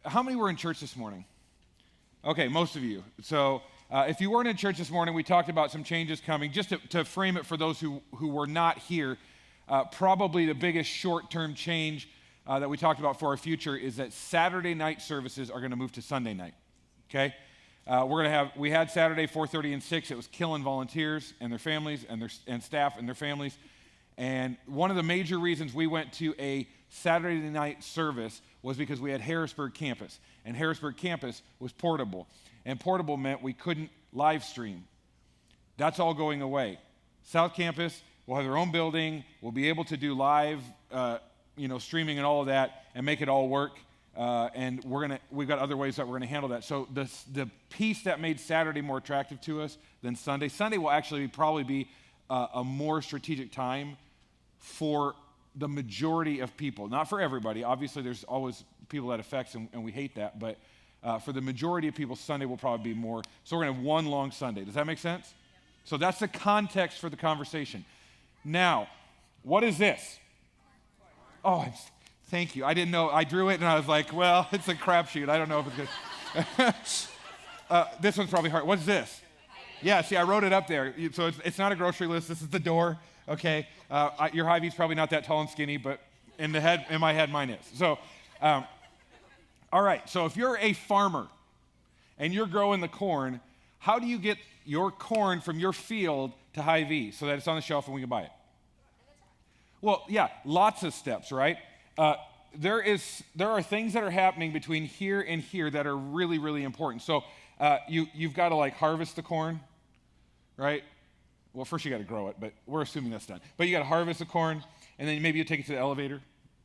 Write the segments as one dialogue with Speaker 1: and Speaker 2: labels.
Speaker 1: How many were in church this morning? Okay, most of you. So if you weren't in church this morning, we talked about some changes coming. Just to frame it for those who were not here, probably the biggest short-term change that we talked about for our future is that Saturday night services are going to move to Sunday night, okay? We had Saturday 4:30 and 6. It was killing volunteers and their families and staff and their families. And one of the major reasons we went to a Saturday night service was because we had Harrisburg campus. And Harrisburg campus was portable. And portable meant we couldn't live stream. That's all going away. South Campus will have their own building. We'll be able to do live streaming and all of that and make it all work. And we've got other ways that we're going to handle that. So the piece that made Saturday more attractive to us than Sunday will actually probably be a more strategic time for the majority of people. Not for everybody. Obviously, there's always people that affects, and we hate that. But for the majority of people, Sunday will probably be more. So we're going to have one long Sunday. Does that make sense? Yep. So that's the context for the conversation. Now, what is this? Oh, thank you. I didn't know. I drew it, and I was like, well, it's a crapshoot. I don't know if it's good. This one's probably hard. What's this? Yeah, see, I wrote it up there. So it's not a grocery list. This is the door, okay? Your Hy-Vee's probably not that tall and skinny, but in my head, mine is. So, all right. So if you're a farmer and you're growing the corn, how do you get your corn from your field to Hy-Vee so that it's on the shelf and we can buy it? Well, yeah, lots of steps, right? There are things that are happening between here and here that are really, really important. So you've got to harvest the corn, right? Well, first you got to grow it, but we're assuming that's done. But you got to harvest the corn, and then maybe you take it to the elevator,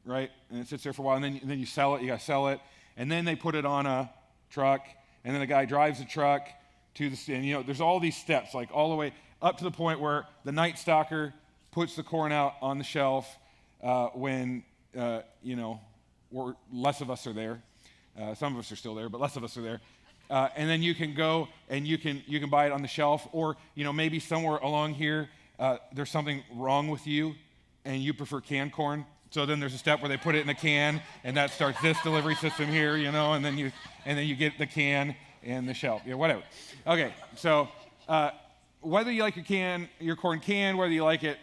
Speaker 1: right? And it sits there for a while, and then you sell it. You got to sell it, and then they put it on a truck, and then the guy drives the truck to the. And there's all these steps, all the way up to the point where the night stalker puts the corn out on the shelf when less of us are there. Some of us are still there, but less of us are there. And then you can go and you can buy it on the shelf, or maybe somewhere along here there's something wrong with you, and you prefer canned corn. So then there's a step where they put it in a can, and that starts this delivery system here, and then you get the can and the shelf, whatever. Okay, so whether you like your corn canned, whether you like it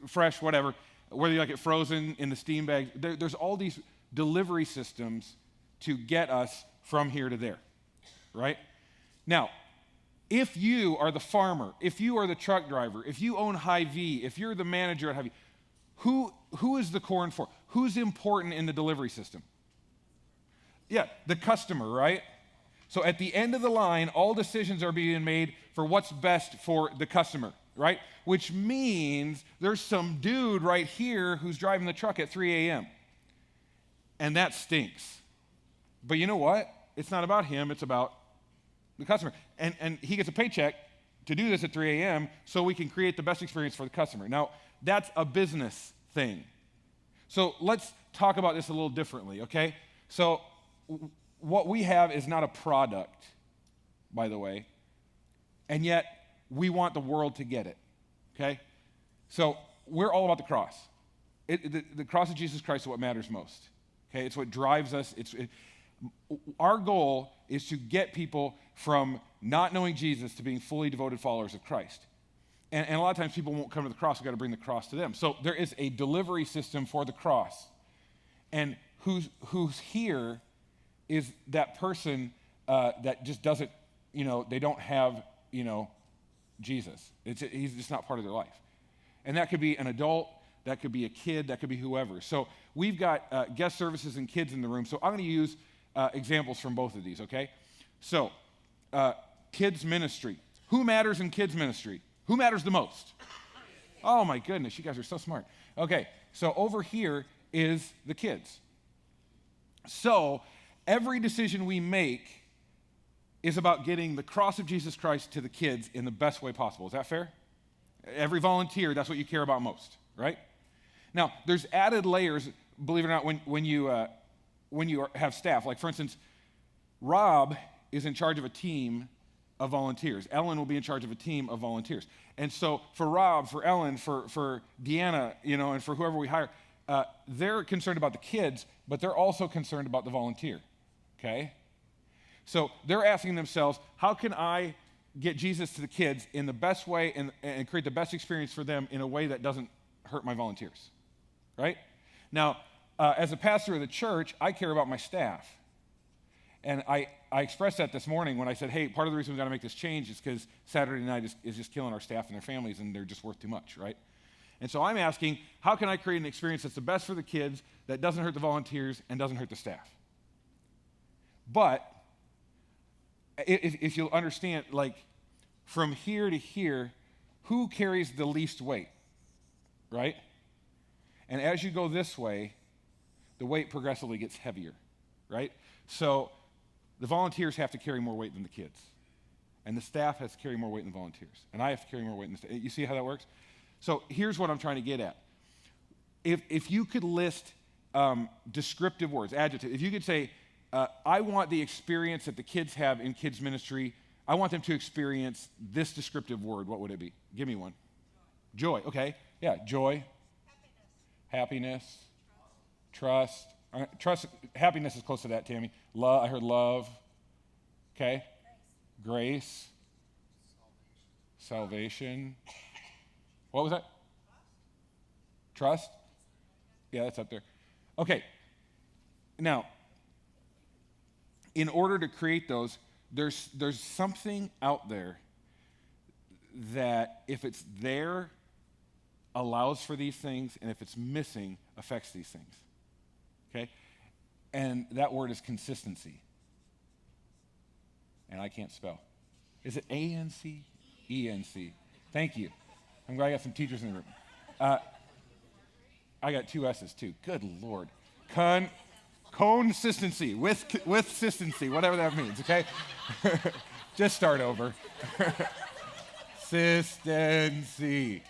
Speaker 1: fresh, whatever, whether you like it frozen in the steam bag, there's all these delivery systems to get us from here to there. Right? Now, if you are the farmer, if you are the truck driver, if you own Hy-Vee, if you're the manager at Hy-Vee, who is the corn for? Who's important in the delivery system? Yeah, the customer, right? So at the end of the line, all decisions are being made for what's best for the customer, right? Which means there's some dude right here who's driving the truck at 3 a.m. And that stinks. But you know what? It's not about him, it's about the customer. And he gets a paycheck to do this at 3 a.m. so we can create the best experience for the customer. Now, that's a business thing. So let's talk about this a little differently, okay? So what we have is not a product, by the way, and yet we want the world to get it, okay? So we're all about the cross. The cross of Jesus Christ is what matters most, okay? It's what drives us. Our goal is to get people from not knowing Jesus to being fully devoted followers of Christ. And a lot of times people won't come to the cross. We've got to bring the cross to them. So there is a delivery system for the cross. And who's here is that person that just doesn't, they don't have, Jesus. He's just not part of their life. And that could be an adult, that could be a kid, that could be whoever. So we've got guest services and kids in the room. So I'm going to use examples from both of these, okay? So, kids ministry. Who matters in kids ministry? Who matters the most? Oh my goodness, you guys are so smart. Okay, so over here is the kids. So, every decision we make is about getting the cross of Jesus Christ to the kids in the best way possible. Is that fair? Every volunteer, that's what you care about most, right? Now, there's added layers, believe it or not, when you have staff. Like, for instance, Rob is in charge of a team of volunteers. Ellen will be in charge of a team of volunteers. And so for Rob, for Ellen, for Deanna, and for whoever we hire, they're concerned about the kids, but they're also concerned about the volunteer. okay? So they're asking themselves, how can I get Jesus to the kids in the best way and create the best experience for them in a way that doesn't hurt my volunteers, right? Now, as a pastor of the church, I care about my staff. And I expressed that this morning when I said, hey, part of the reason we've got to make this change is because Saturday night is just killing our staff and their families, and they're just worth too much, right? And so I'm asking, how can I create an experience that's the best for the kids, that doesn't hurt the volunteers, and doesn't hurt the staff? But if you'll understand, like, from here to here, who carries the least weight, right? And as you go this way, the weight progressively gets heavier, right? So the volunteers have to carry more weight than the kids. And the staff has to carry more weight than the volunteers. And I have to carry more weight than the staff. You see how that works? So here's what I'm trying to get at. If you could list descriptive words, adjectives, if you could say, I want the experience that the kids have in kids ministry, I want them to experience this descriptive word, what would it be? Give me one. Joy. Okay. Yeah, joy. Happiness. Trust. Trust. Happiness is close to that, Tammy. Love. I heard love. Okay. Grace. Salvation. What was that? Trust. Yeah, that's up there. Okay. Now, in order to create those, there's something out there that if it's there, allows for these things, and if it's missing, affects these things. Okay? And that word is consistency. And I can't spell. Is it A-N-C? E-N-C. Thank you. I'm glad I got some teachers in the room. I got 2 S's too. Good Lord. Consistency, with consistency, whatever that means, okay? Just start over. Consistency.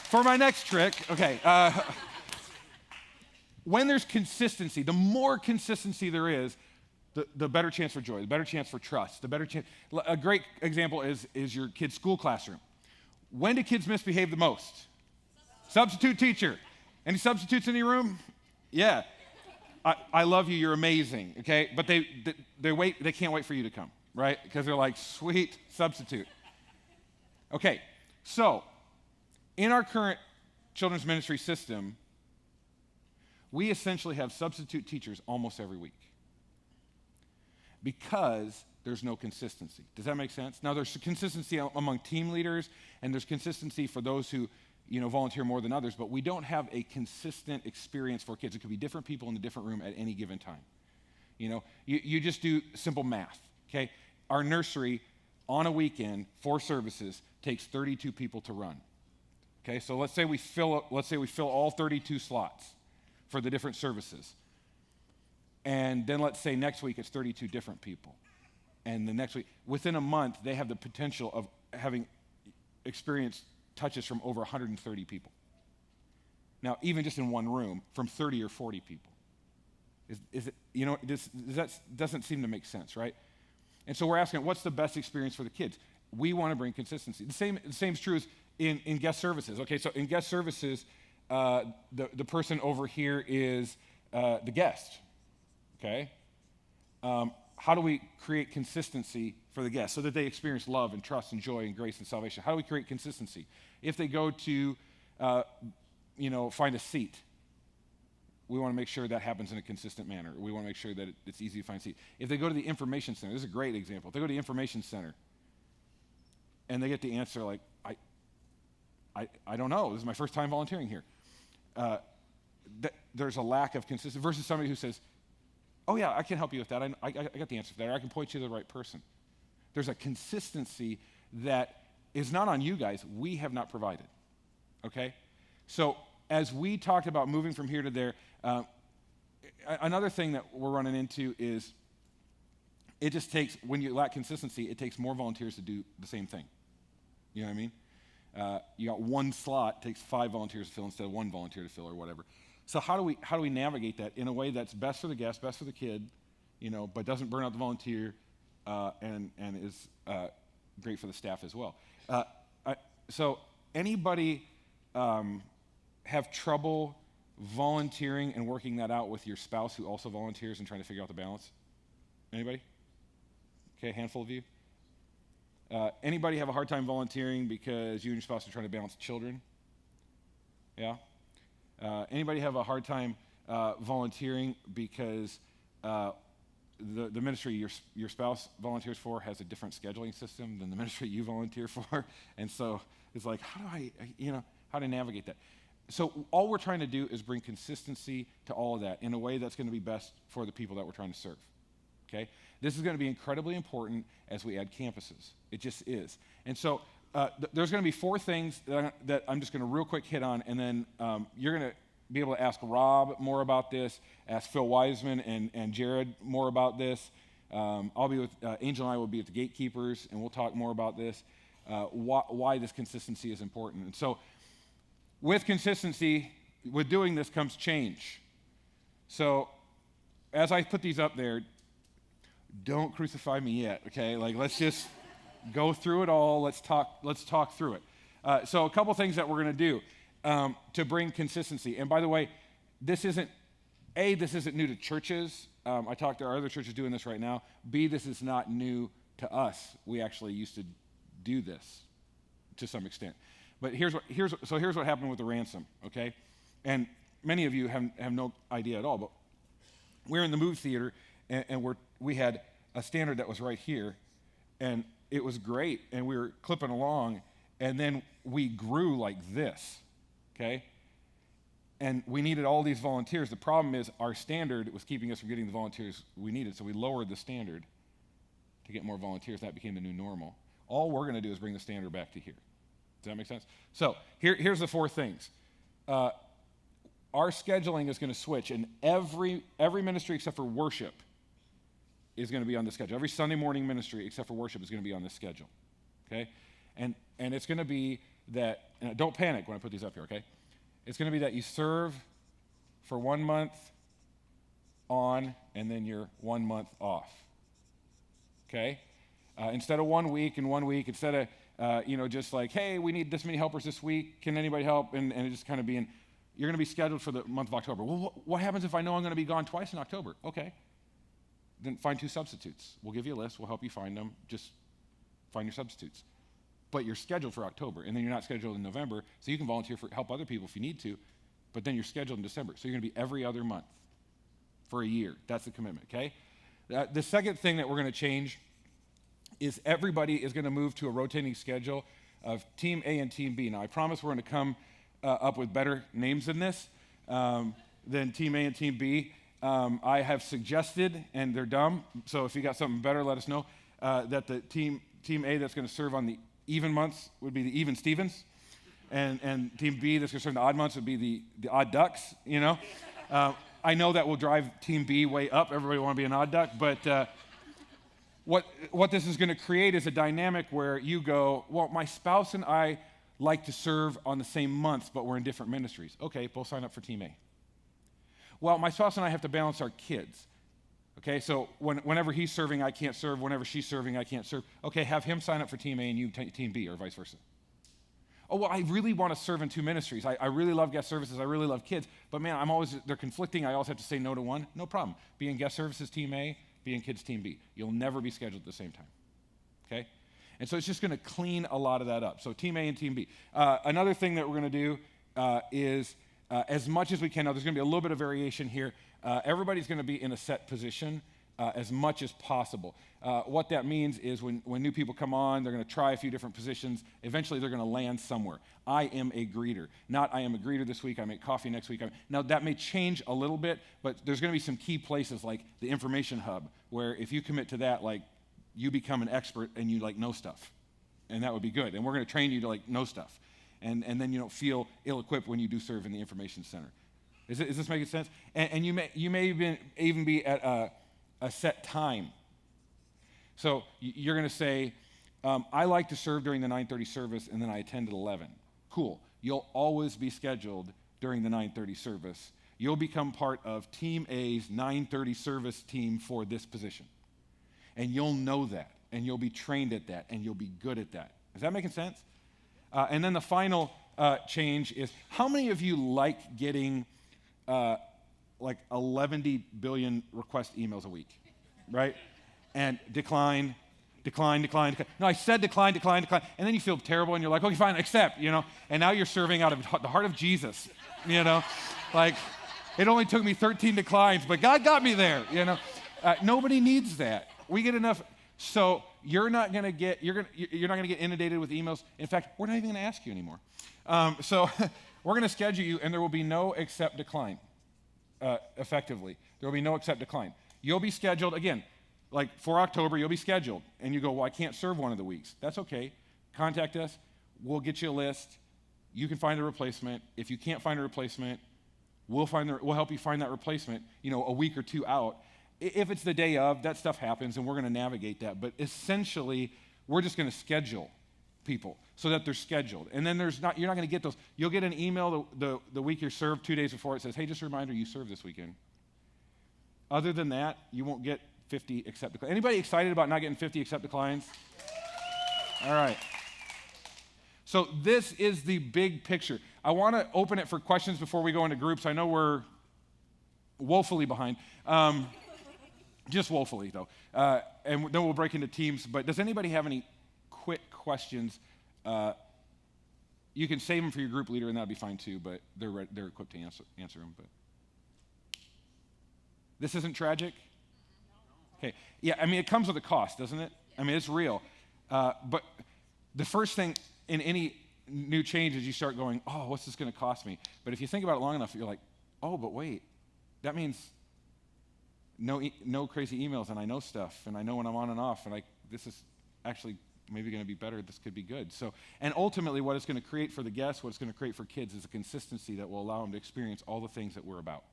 Speaker 1: For my next trick, okay, when there's consistency, the more consistency there is, the better chance for joy, the better chance for trust, the better chance. A great example is your kid's school classroom. When do kids misbehave the most? Substitute teacher. Any substitutes in your room? Yeah. I love you. You're amazing. Okay, but they can't wait for you to come, right? Because they're like, sweet substitute. Okay, so in our current children's ministry system, we essentially have substitute teachers almost every week because there's no consistency. Does that make sense? Now, there's consistency among team leaders, and there's consistency for those who volunteer more than others, but we don't have a consistent experience for kids. It could be different people in a different room at any given time. You just do simple math, okay? Our nursery, on a weekend, 4 services, takes 32 people to run. Okay, so let's say we fill all 32 slots for the different services. And then let's say next week it's 32 different people. And the next week, within a month, they have the potential of having experienced touches from over 130 people. Now, even just in one room, from 30 or 40 people. Is it, that doesn't seem to make sense, right? And so we're asking, what's the best experience for the kids? We want to bring consistency. The same is true as in guest services. Okay, so in guest services, the person over here is the guest, okay? How do we create consistency for the guests so that they experience love and trust and joy and grace and salvation? How do we create consistency? If they go to, find a seat, we want to make sure that happens in a consistent manner. We want to make sure that it's easy to find a seat. If they go to the information center, this is a great example. If they go to the information center and they get the answer like, I don't know. This is my first time volunteering here. There's a lack of consistency versus somebody who says, oh, yeah, I can help you with that. I got the answer for that. Or I can point you to the right person. There's a consistency that is not on you guys. We have not provided, okay? So as we talked about moving from here to there, another thing that we're running into is it just takes, when you lack consistency, it takes more volunteers to do the same thing. You know what I mean? You got one slot, takes 5 volunteers to fill instead of 1 volunteer to fill or whatever. So how do we navigate that in a way that's best for the guest, best for the kid, but doesn't burn out the volunteer, and is great for the staff as well. So anybody have trouble volunteering and working that out with your spouse who also volunteers and trying to figure out the balance? Anybody? Okay, a handful of you. Anybody have a hard time volunteering because you and your spouse are trying to balance children? Yeah? Anybody have a hard time volunteering because the ministry your spouse volunteers for has a different scheduling system than the ministry you volunteer for? And so it's like, how to navigate that? So all we're trying to do is bring consistency to all of that in a way that's going to be best for the people that we're trying to serve. Okay? This is going to be incredibly important as we add campuses. It just is. And so there's going to be 4 things that I'm just going to real quick hit on, and then you're going to be able to ask Rob more about this, ask Phill Wiseman and Jared more about this. I'll be with, Angel and I will be at the gatekeepers, and we'll talk more about this, why this consistency is important. And so with consistency, with doing this comes change. So as I put these up there, don't crucify me yet, okay? Like, let's just go through it all. Let's talk through it. So a couple things that we're going to do to bring consistency. And by the way, this isn't new to churches. I talked to our other churches doing this right now. B, this is not new to us. We actually used to do this to some extent. But here's what happened with the ransom, okay? And many of you have no idea at all, but we're in the movie theater, and we had a standard that was right here, and it was great, and we were clipping along, and then we grew like this, okay? And we needed all these volunteers. The problem is our standard was keeping us from getting the volunteers we needed, so we lowered the standard to get more volunteers. That became the new normal. All we're going to do is bring the standard back to here. Does that make sense? So here's the 4 things. Our scheduling is going to switch, and every ministry except for worship is going to be on the schedule. Every Sunday morning ministry except for worship is going to be on this schedule, okay? And it's going to be that, and don't panic when I put these up here, okay? It's going to be that you serve for 1 month on, and then you're 1 month off, okay? Instead of 1 week and 1 week, instead of just like, hey, we need this many helpers this week. Can anybody help? And it just kind of being, you're going to be scheduled for the month of October. Well, what happens if I know I'm going to be gone twice in October? Okay. Then find 2 substitutes. We'll give you a list. We'll help you find them. Just find your substitutes. But you're scheduled for October, and then you're not scheduled in November, so you can volunteer for help other people if you need to, but then you're scheduled in December. So you're going to be every other month for a year. That's the commitment, okay? The second thing that we're going to change is everybody is going to move to a rotating schedule of Team A and Team B. Now, I promise we're going to come up with better names than this, than Team A and Team B. I have suggested, and they're dumb, so if you got something better, let us know, that the Team A that's going to serve on the even months would be the Even Stevens, and Team B that's going to serve on the odd months would be the Odd Ducks, you know? I know that will drive Team B way up. Everybody want to be an odd duck, but what this is going to create is a dynamic where you go, well, my spouse and I like to serve on the same months, but we're in different ministries. Okay, both sign up for Team A. Well, my spouse and I have to balance our kids. Okay, so whenever he's serving, I can't serve. Whenever she's serving, I can't serve. Okay, have him sign up for Team A and you Team B, or vice versa. Oh, well, I really want to serve in 2 ministries. I really love guest services. I really love kids. But man, they're conflicting. I always have to say no to one. No problem. Be in guest services Team A, be in kids Team B. You'll never be scheduled at the same time. Okay? And so it's just going to clean a lot of that up. So Team A and Team B. Another thing that we're going to do is as much as we can, now there's going to be a little bit of variation here. Everybody's going to be in a set position as much as possible. What that means is when new people come on, they're going to try a few different positions. Eventually, they're going to land somewhere. I am a greeter. Not I am a greeter this week, I make coffee next week. Now, that may change a little bit, but there's going to be some key places like the information hub, where if you commit to that, like, you become an expert and you, like, know stuff. And that would be good. And we're going to train you to, like, know stuff. And then you don't feel ill-equipped when you do serve in the information center. Is this making sense? And you may even be at a set time. So you're going to say, I like to serve during the 9:30 service, and then I attend at 11. Cool. You'll always be scheduled during the 9:30 service. You'll become part of Team A's 9:30 service team for this position. And you'll know that, and you'll be trained at that, and you'll be good at that. Is that making sense? And then the final change is, how many of you like getting like 11 billion request emails a week, right? And decline. No, I said decline. And then you feel terrible and you're like, okay, fine, accept, And now you're serving out of the heart of Jesus, Like, it only took me 13 declines, but God got me there, Nobody needs that. We get enough. So you're not going to get inundated with emails. In fact, we're not even going to ask you anymore. So we're going to schedule you, and there will be no accept decline. Effectively, there will be no accept decline. You'll be scheduled again. Like for October, you'll be scheduled, and you go, well, I can't serve one of the weeks. That's okay. Contact us. We'll get you a list. You can find a replacement. If you can't find a replacement, we'll help you find that replacement, a week or two out. If it's the day of, that stuff happens, and we're going to navigate that. But essentially, we're just going to schedule people so that they're scheduled. And then you're not going to get those. You'll get an email the week you're served 2 days before. It says, hey, just a reminder, you served this weekend. Other than that, you won't get 50 accept declines. Anybody excited about not getting 50 accept declines? All right. So this is the big picture. I want to open it for questions before we go into groups. I know we're woefully behind. Just woefully, though. And then we'll break into teams. But does anybody have any quick questions? You can save them for your group leader, and that'd be fine too, but they're equipped to answer them. But this isn't tragic? Okay. Yeah, it comes with a cost, doesn't it? It's real. But the first thing in any new change is you start going, oh, what's this going to cost me? But if you think about it long enough, you're like, oh, but wait, that means no crazy emails, and I know stuff, and I know when I'm on and off, and this is actually maybe going to be better. This could be good. So, and ultimately, what it's going to create for the guests, what it's going to create for kids, is a consistency that will allow them to experience all the things that we're about.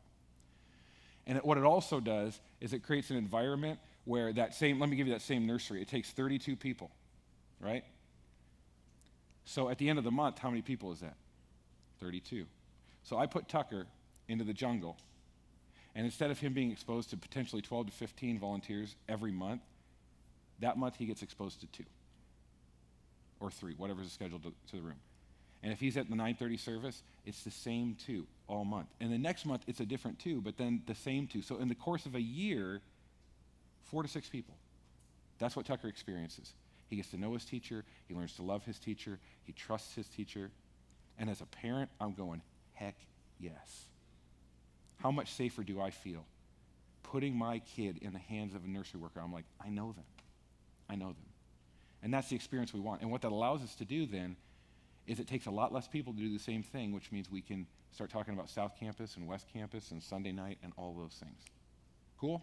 Speaker 1: And what it also does is it creates an environment where let me give you that same nursery. It takes 32 people, right? So at the end of the month, how many people is that? 32. So I put Tucker into the jungle, and instead of him being exposed to potentially 12 to 15 volunteers every month, that month he gets exposed to 2 or 3, whatever's scheduled to the room. And if he's at the 9:30 service, it's the same 2 all month. And the next month, it's a different 2, but then the same 2. So in the course of a year, 4 to 6 people. That's what Tucker experiences. He gets to know his teacher. He learns to love his teacher. He trusts his teacher. And as a parent, I'm going, heck yes. How much safer do I feel putting my kid in the hands of a nursery worker? I'm like, I know them. And that's the experience we want. And what that allows us to do then is it takes a lot less people to do the same thing, which means we can start talking about South Campus and West Campus and Sunday night and all those things. Cool?